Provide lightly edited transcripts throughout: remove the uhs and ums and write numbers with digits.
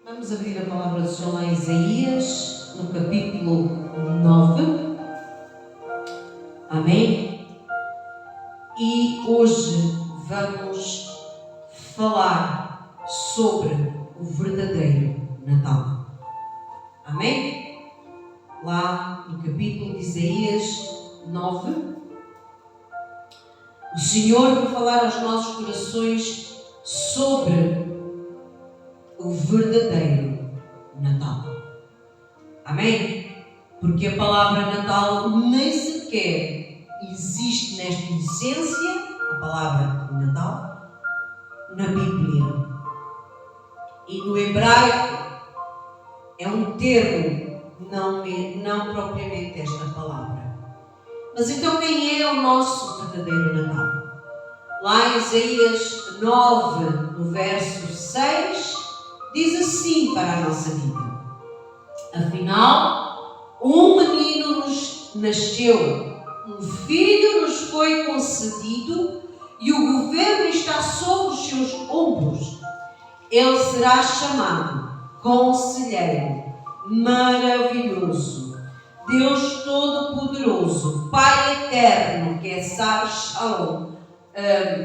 Vamos abrir a palavra do Senhor lá em Isaías, no capítulo 9. Amém? E hoje vamos falar sobre o verdadeiro Natal. Amém? Lá no capítulo de Isaías 9, o Senhor vai falar aos nossos corações sobre o verdadeiro Natal. Amém? Porque a palavra Natal nem sequer existe nesta essência, a palavra Natal, na Bíblia. E no hebraico é um termo, não propriamente esta palavra. Mas então quem é o nosso verdadeiro Natal? Lá em Isaías 9, no verso 6, diz assim para a nossa vida: afinal, um menino nos nasceu, um filho nos foi concedido e o governo está sobre os seus ombros. Ele será chamado Conselheiro, Maravilhoso, Deus Todo-Poderoso, Pai Eterno, que é Sar Shalom,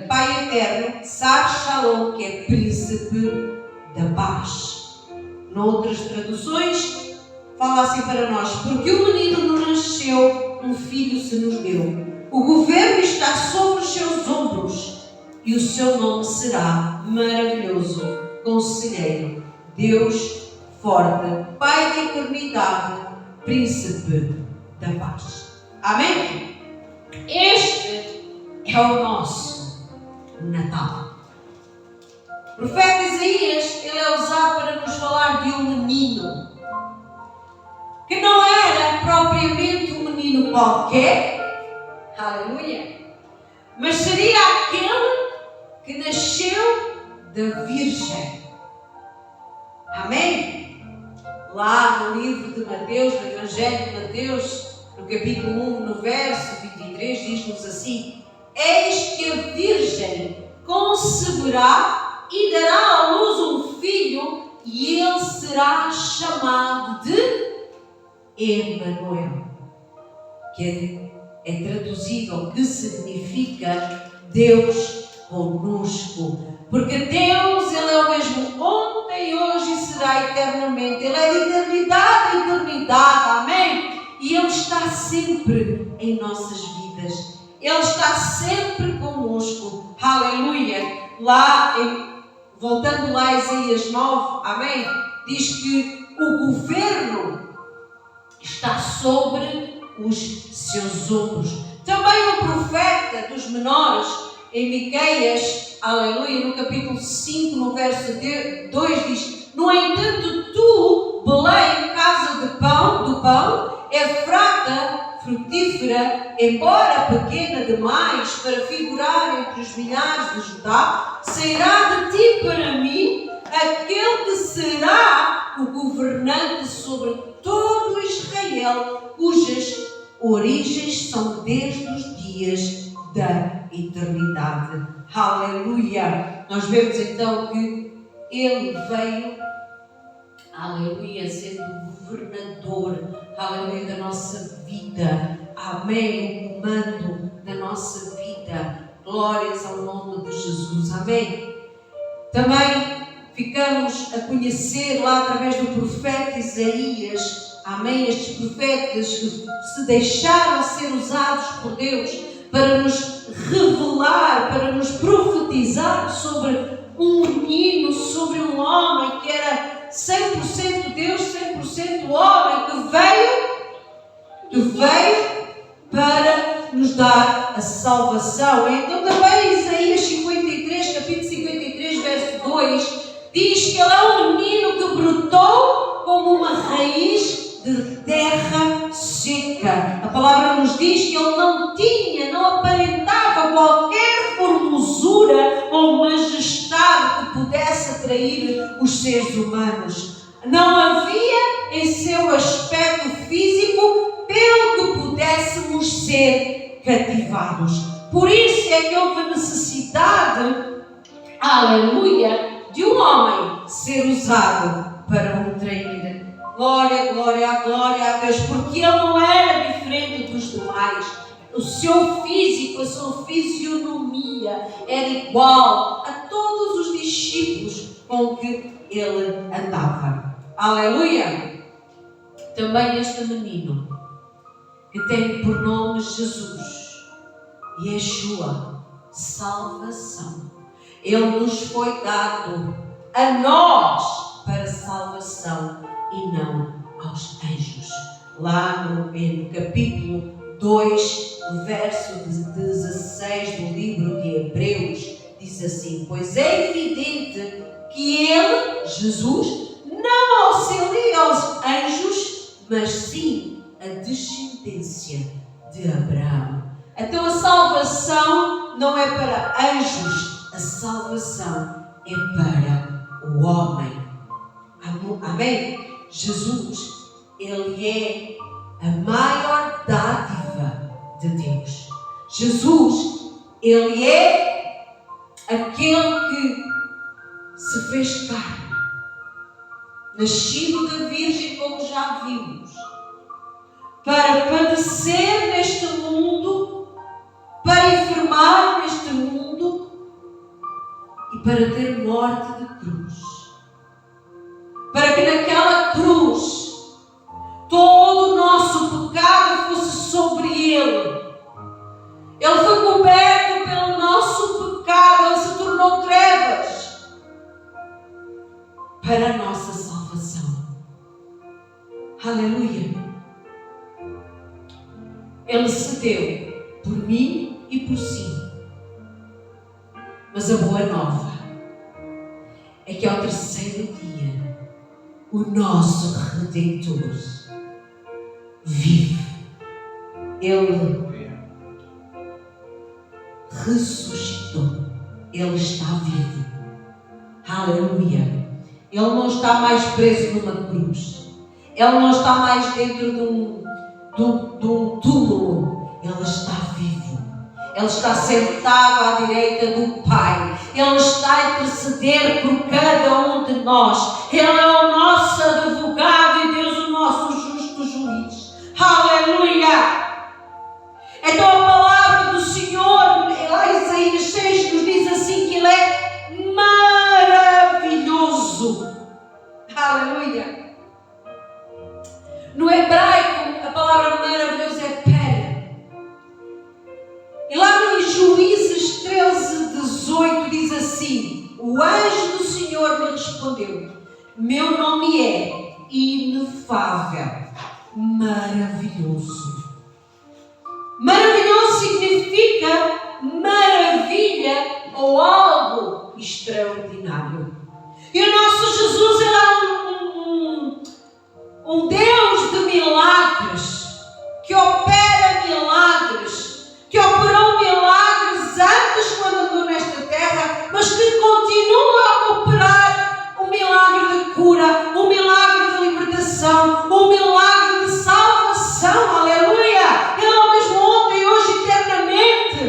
Pai Eterno, Sar Shalom, que é Príncipe da Paz. Noutras traduções, fala assim para nós: porque o menino nos nasceu, um filho se nos deu. O governo está sobre os seus ombros e o seu nome será Maravilhoso, Conselheiro, Deus Forte, Pai da Eternidade, Príncipe da Paz. Amém? Este é o nosso Natal. O profeta Isaías, ele é usado para nos falar de um menino que não era propriamente um menino qualquer, aleluia, mas seria aquele que nasceu da Virgem. Amém? Lá no livro de Mateus, no Evangelho de Mateus, no capítulo 1, no verso 23, diz-nos assim: eis que a Virgem conceberá e dará à luz um filho, e ele será chamado de Emanuel, que é traduzido, que significa Deus conosco. Porque Deus, Ele é o mesmo ontem, hoje e será eternamente. Ele é de eternidade a eternidade, amém? E Ele está sempre em nossas vidas. Ele está sempre conosco, aleluia. Voltando lá a Isaías 9, amém? Diz que o governo está sobre os seus ombros. Também o profeta dos menores, em Miqueias, aleluia, no capítulo 5, no verso 2, diz: no entanto, tu, Belém, casa do pão, Efrata, frutífera, embora pequena demais para figurar entre os milhares de Judá, sairá de ti para mim aquele que será o governante sobre todo Israel, cujas origens são desde os dias da eternidade. Aleluia! Nós vemos então que Ele veio, aleluia, sendo governador, aleluia, da nossa vida. Amém? O comando da nossa vida. Glórias ao nome de Jesus. Amém? Também ficamos a conhecer lá através do profeta Isaías, amém, estes profetas que se deixaram ser usados por Deus para nos revelar, para nos profetizar sobre um menino, sobre um homem que era 100% Deus, 100% homem, que veio para nos dar a salvação. Então também Isaías 53, capítulo 53, verso 2, diz que ele é um menino que brotou como uma raiz de terra seca. A palavra nos diz que ele não aparentava qualquer formosura ou majestade que pudesse atrair os seres humanos. Não havia em seu aspecto físico pelo que pudéssemos ser cativados. Por isso é que houve necessidade, aleluia, de um homem ser usado para o trair. Glória, glória, glória a Deus, porque ele não era diferente dos demais. O seu físico, a sua fisionomia era igual a todos os discípulos com que ele andava. Aleluia! Também este menino, que tem por nome Jesus, Yeshua, salvação. Ele nos foi dado a nós para salvação e não aos anjos. Lá no capítulo 2, no verso 16 do livro de Hebreus, diz assim: pois é evidente que ele, Jesus, não auxilia aos anjos, mas sim a descendência de Abraão. Então a salvação não é para anjos, a salvação é para o homem. Amém? Jesus, ele é a maior dádiva de Deus. Jesus, ele é aquele que se fez carne, nascido da Virgem, como já vimos, para padecer neste mundo, para enfermar neste mundo e para ter morte de cruz. Para que naquela cruz todo o nosso pecado fosse sobre ele. Ele foi coberto pelo nosso pecado, ele se tornou trevas para a nossa salvação. Aleluia! Ele se deu por mim e por si. Mas a boa nova é que ao terceiro dia o nosso Redentor vive. Ele ressuscitou. Ele está vivo. Aleluia! Ele não está mais preso numa cruz. Ele não está mais dentro de um túmulo. Ele está vivo. Ele está sentado à direita do Pai. Ele está a interceder por cada um de nós. Ele é o nosso advogado e Deus o nosso justo juiz. Aleluia! Então a palavra do Senhor, Isaías 6, nos diz assim que Ele é maravilhoso. Aleluia! No hebraico, a palavra maravilhoso é pele. E lá em Juízes 13:18 diz assim: o anjo do Senhor lhe respondeu: meu nome é inefável, maravilhoso. Maravilhoso significa maravilha ou algo extraordinário. E o nosso Jesus era um Deus de milagres, que opera milagres, que operou milagres antes quando andou nesta terra, mas que continua a operar o milagre de cura, o milagre de libertação, o milagre de salvação. Aleluia! Ele é o mesmo ontem, hoje, eternamente.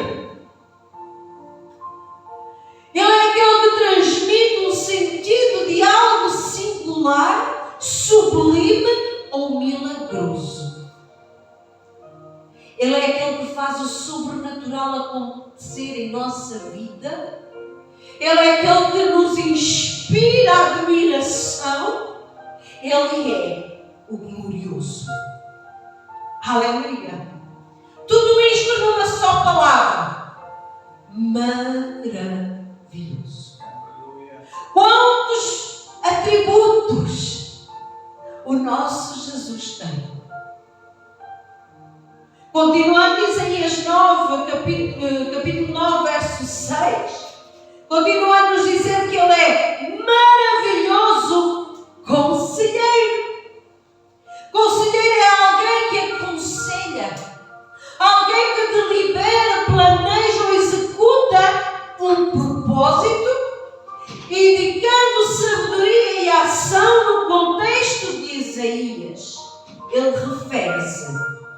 Ele é aquele que transmite um sentido de algo singular, sublime ou milagroso. Ele é aquele que faz o sobrenatural acontecer em nossa vida. Ele é aquele que nos inspira admiração. Ele é o glorioso. Aleluia! Tudo isto numa só palavra: maravilhoso. Quantos atributos o nosso Jesus tem? Continuando em Isaías 9, capítulo 9, verso 6, continua a nos dizer que Ele é maravilhoso conselheiro. Conselheiro é alguém que aconselha, alguém que delibera, planeja ou executa um propósito, indicando sabedoria e ação. No contexto de Isaías, ele refere-se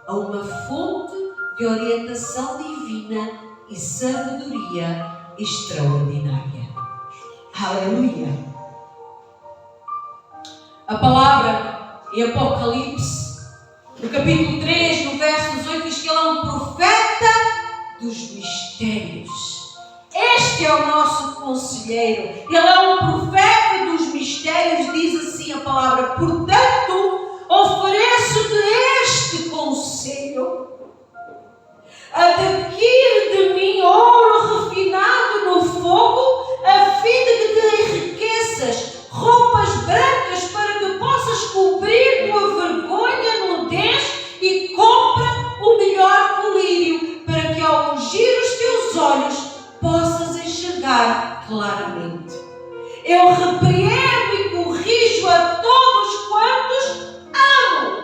a uma fonte de orientação divina e sabedoria extraordinária. Aleluia! A palavra em Apocalipse, no capítulo 3, no verso 18, diz que ele é um profeta dos mistérios. Este é o nosso conselheiro. Ele é um profeta dos mistérios, diz assim a palavra. Portanto, ofereço-te este conselho. Adquire de mim ouro refinado no fogo, a fim de que te enriqueças, roupas brancas para que possas cobrir tua vergonha, nudez, e compra o melhor colírio, para que ao ungir os teus olhos possas enxergar claramente. Eu repreendo e corrijo a todos quantos amo.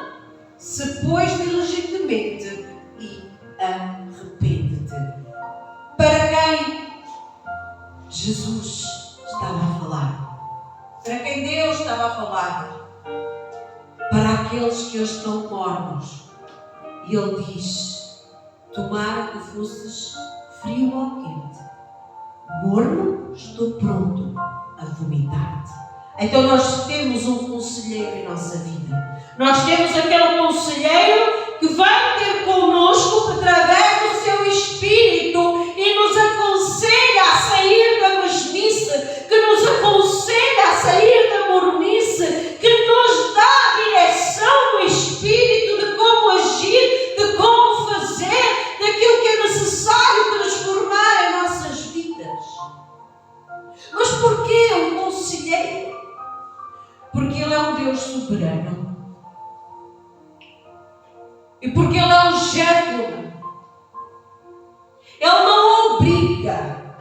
Se pois diligentemente e arrepende-te. Para quem Jesus estava a falar? Para quem Deus estava a falar? Para aqueles que hoje estão mornos. E Ele diz: tomara que fosses frio ou quente, morno, estou pronto a vomitar-te. Então nós temos um conselheiro em nossa vida. Nós temos aquele conselheiro que vai ter connosco através do seu Espírito e nos aconselha a sair da mesmice, que nos aconselha a sair da mormice, que nos dá a direção no Espírito de como agir, de como fazer, daquilo que é necessário transformar em nossas vidas. Mas porquê um conselheiro? Porque Ele é um Deus soberano. E porque Ele é um gentleman. Ele não obriga.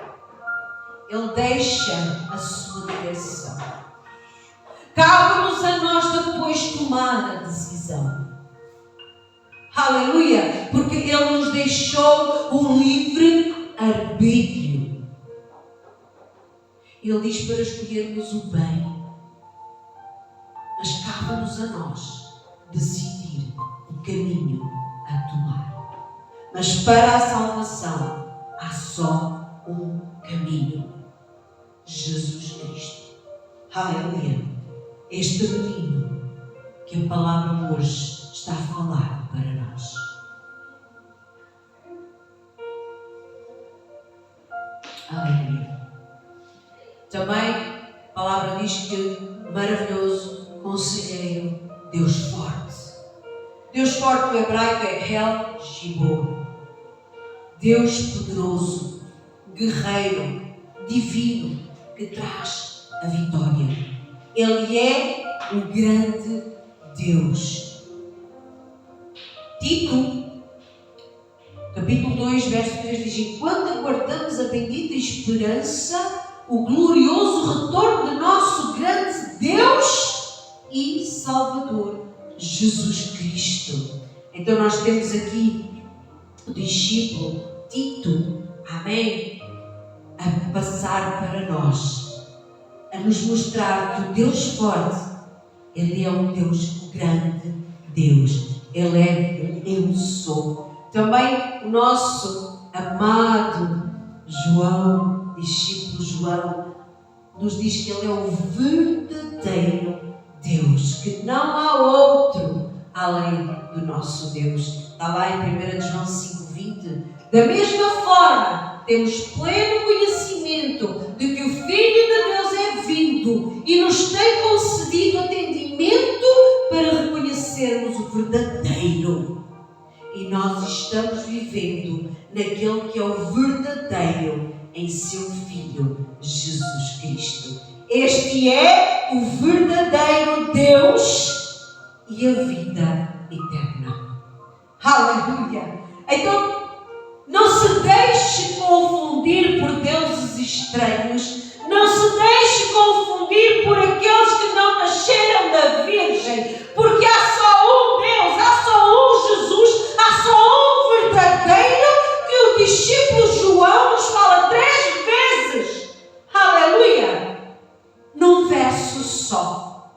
Ele deixa a sua direção. Cabe-nos a nós depois tomar a decisão. Aleluia! Porque Ele nos deixou o livre arbítrio. Ele diz para escolhermos o bem. Mas cabe-nos a nós decidir o caminho a tomar. Mas para a salvação há só um caminho: Jesus Cristo. Aleluia! Este menino que a palavra hoje está a falar para nós. Aleluia! Também a palavra diz que maravilhoso, conselheiro, Deus forte. Deus forte no hebraico é El Gibor. Deus poderoso, guerreiro, divino, que traz a vitória. Ele é o grande Deus. Tito, capítulo 2, verso 3 diz: enquanto aguardamos a bendita esperança, o glorioso retorno de nosso grande Deus e Salvador, Jesus Cristo. Então nós temos aqui o discípulo Tito, amém, a passar para nós, a nos mostrar que o Deus forte, Ele é um Deus grande, Deus, Ele é o eu sou. Também o nosso amado João, discípulo João, nos diz que Ele é o verdadeiro Deus, que não há outro além do nosso Deus. Está lá em 1 João 5,20. Da mesma forma, temos pleno conhecimento de que o Filho de Deus é vindo e nos tem concedido entendimento para reconhecermos o verdadeiro. E nós estamos vivendo naquele que é o verdadeiro em seu Filho, Jesus Cristo. Este é o verdadeiro Deus e a vida eterna. Aleluia! Então, não se deixe confundir por deuses estranhos. Não se deixe confundir por aqueles que não nasceram da Virgem. Porque há só um Deus, há só um Jesus, há só um verdadeiro, que o discípulo João nos fala 3 vezes. Aleluia! Num verso só.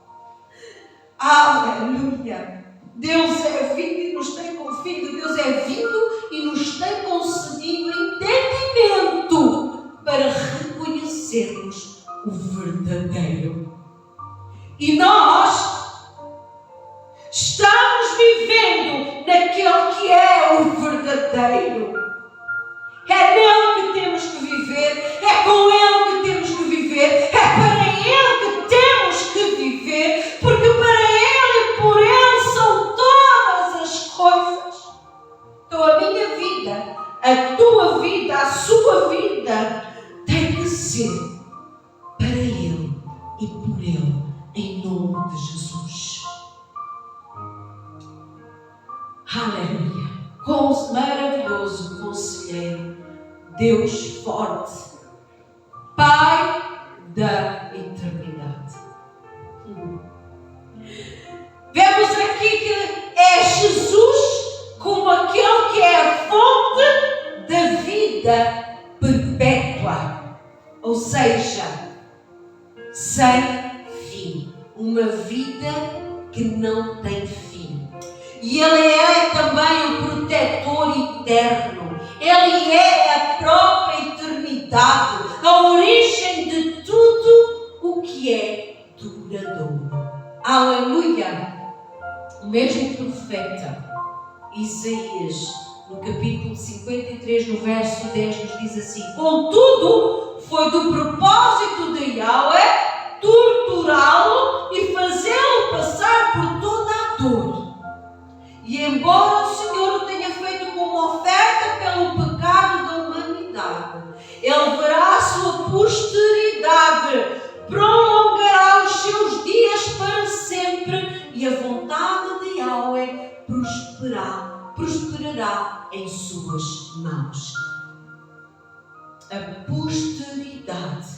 Aleluia! Deus é vindo e nos tem conferido. Deus é vindo e nos tem concedido entendimento para reconhecermos o verdadeiro. E nós verdadeiro. É nele que temos que viver, é com ele que temos que viver, é para ele que temos que viver, porque para ele e por ele são todas as coisas. Então a minha vida, a tua vida, a sua vida tem que ser para ele e por ele, em nome de Jesus. Aleluia! Maravilhoso Conselheiro, Deus forte, Pai da eternidade. Vemos aqui que é Jesus como aquele que é a fonte da vida perpétua, ou seja, sem fim, uma vida que não tem fim. E Ele é também o protetor eterno. Ele é a própria eternidade, a origem de tudo o que é duradouro. Aleluia! O mesmo profeta Isaías, no capítulo 53, no verso 10, nos diz assim: contudo, foi do propósito de Yahweh torturá-lo e fazê-lo passar por toda a dor. E embora o Senhor o tenha feito como oferta pelo pecado da humanidade, Ele verá a sua posteridade, prolongará os seus dias para sempre e a vontade de Yahweh prosperará em suas mãos. A posteridade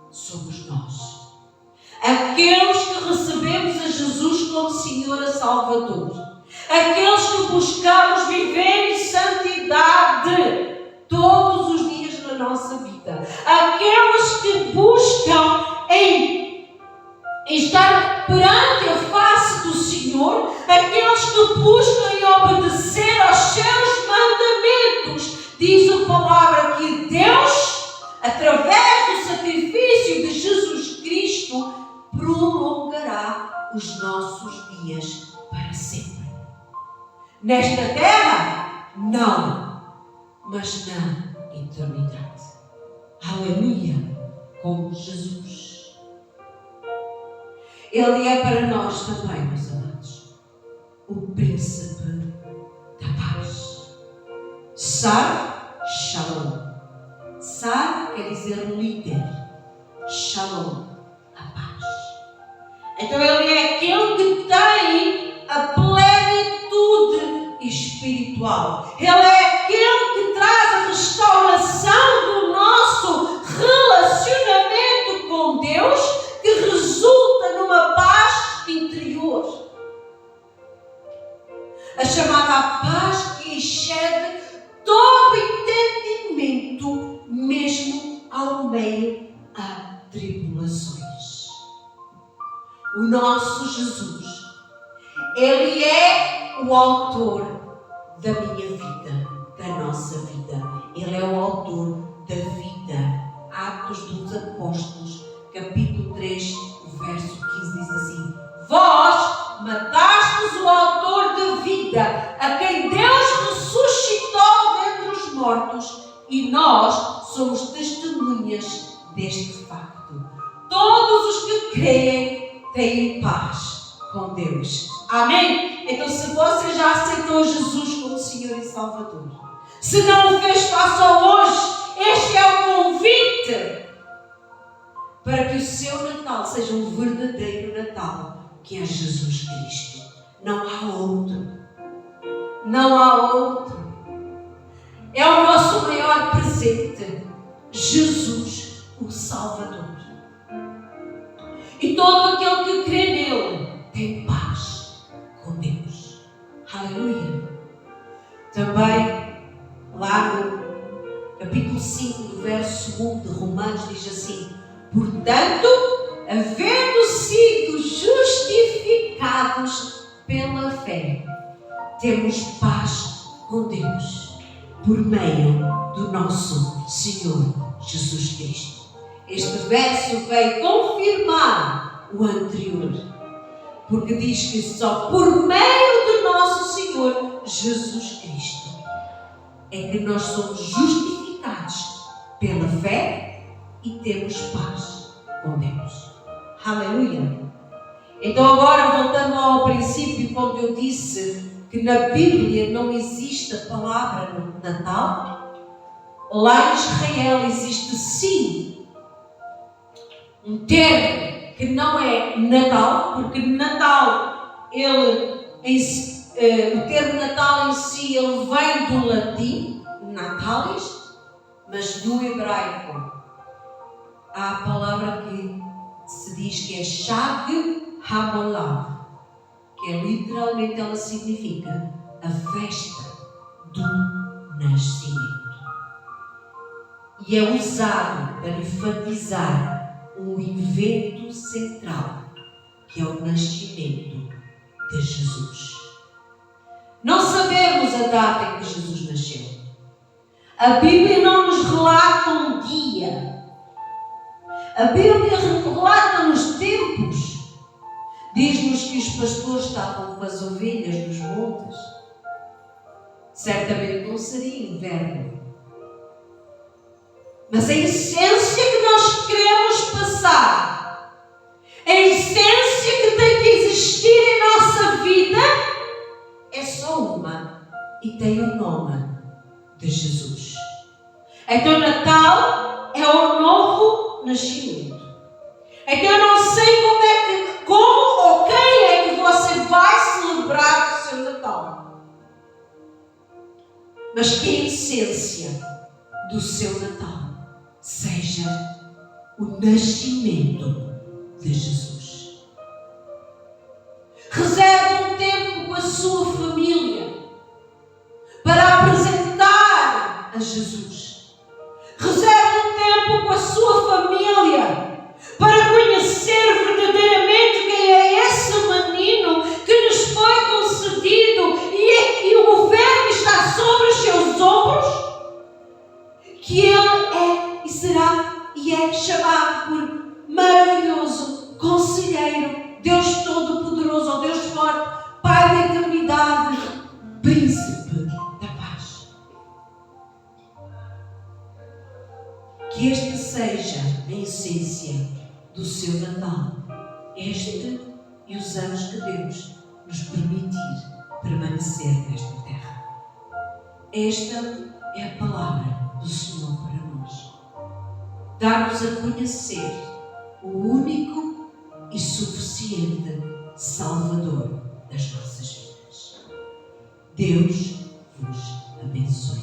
somos nós. Aqueles que recebemos a Jesus como Senhor e Salvador. Aqueles que buscamos viver em santidade todos os dias na nossa vida. Aqueles que buscam em estar perante a face do Senhor. Aqueles que buscam em obedecer aos seus mandamentos. Diz a palavra que Deus, através do sacrifício de Jesus Cristo, prolongará os nossos dias para sempre. Nesta terra, não, mas na eternidade. Aleluia, com Jesus. Ele é para nós também, meus amados, o príncipe da paz. Sar Shalom. Sar quer dizer líder. Shalom, a paz. Então ele é aquele que tem a plenitude espiritual. Ele é aquele que traz a restauração do nosso relacionamento com Deus, que resulta numa paz interior. A chamada paz que excede todo entendimento, mesmo ao meio a tribulações. O nosso Jesus, Ele é o autor da minha vida, da nossa vida. Ele é o autor da vida. Atos dos Apóstolos, capítulo 3, verso 15, diz assim: vós matastes o autor da vida, a quem Deus ressuscitou dentre os mortos, e nós somos testemunhas deste facto. Todos os que creem têm paz com Deus. Amém? Então, se você já aceitou Jesus como Senhor e Salvador, se não o fez, faça hoje. Este é o convite para que o seu Natal seja um verdadeiro Natal, que é Jesus Cristo. Não há outro. Não há outro. É o nosso maior presente. Jesus, o Salvador. E todo aquele que crê nele tem paz com Deus. Aleluia. Também, lá no capítulo 5, do verso 1 de Romanos, diz assim: portanto, havendo sido justificados pela fé, temos paz com Deus, por meio do nosso Senhor Jesus Cristo. Este verso veio confirmar o anterior, porque diz que só por meio do nosso Senhor Jesus Cristo é que nós somos justificados pela fé e temos paz com Deus. Aleluia! Então agora, voltando ao princípio, quando eu disse que na Bíblia não existe a palavra Natal, lá em Israel existe sim um termo que não é Natal, porque Natal, o termo Natal em si, ele vem do latim, natalis, mas no hebraico há a palavra que se diz que é Chag Hamolah, que é literalmente, ela significa a festa do nascimento. E é usado para enfatizar um evento central, que é o nascimento de Jesus. Não sabemos a data em que Jesus nasceu. A Bíblia não nos relata um dia. A Bíblia relata-nos tempos. Diz-nos que os pastores estavam com as ovelhas nos montes. Certamente não seria inverno. Mas a essência que nós queremos passar, a essência que tem que existir em nossa vida, é só uma e tem o nome de Jesus. Então Natal é o novo nascimento. Então eu não sei como ou quem é que você vai celebrar o seu Natal. Mas que a essência do seu Natal seja o nascimento de Jesus. Reserve um tempo com a sua família para apresentar a Jesus. Reserve um tempo com a sua família para conhecer verdadeiramente quem é esse menino que nos foi concedido e o governo está sobre os seus ombros, que ele é e será e é chamado por maravilhoso, conselheiro, Deus Todo-Poderoso, ó Deus Forte, Pai da eternidade, Príncipe da paz. Que este seja a essência do seu Natal, este e os anos que Deus nos permitir permanecer nesta terra. Esta é a palavra do Senhor para nós. Dar-nos a conhecer o único e suficiente Salvador das nossas vidas. Deus vos abençoe.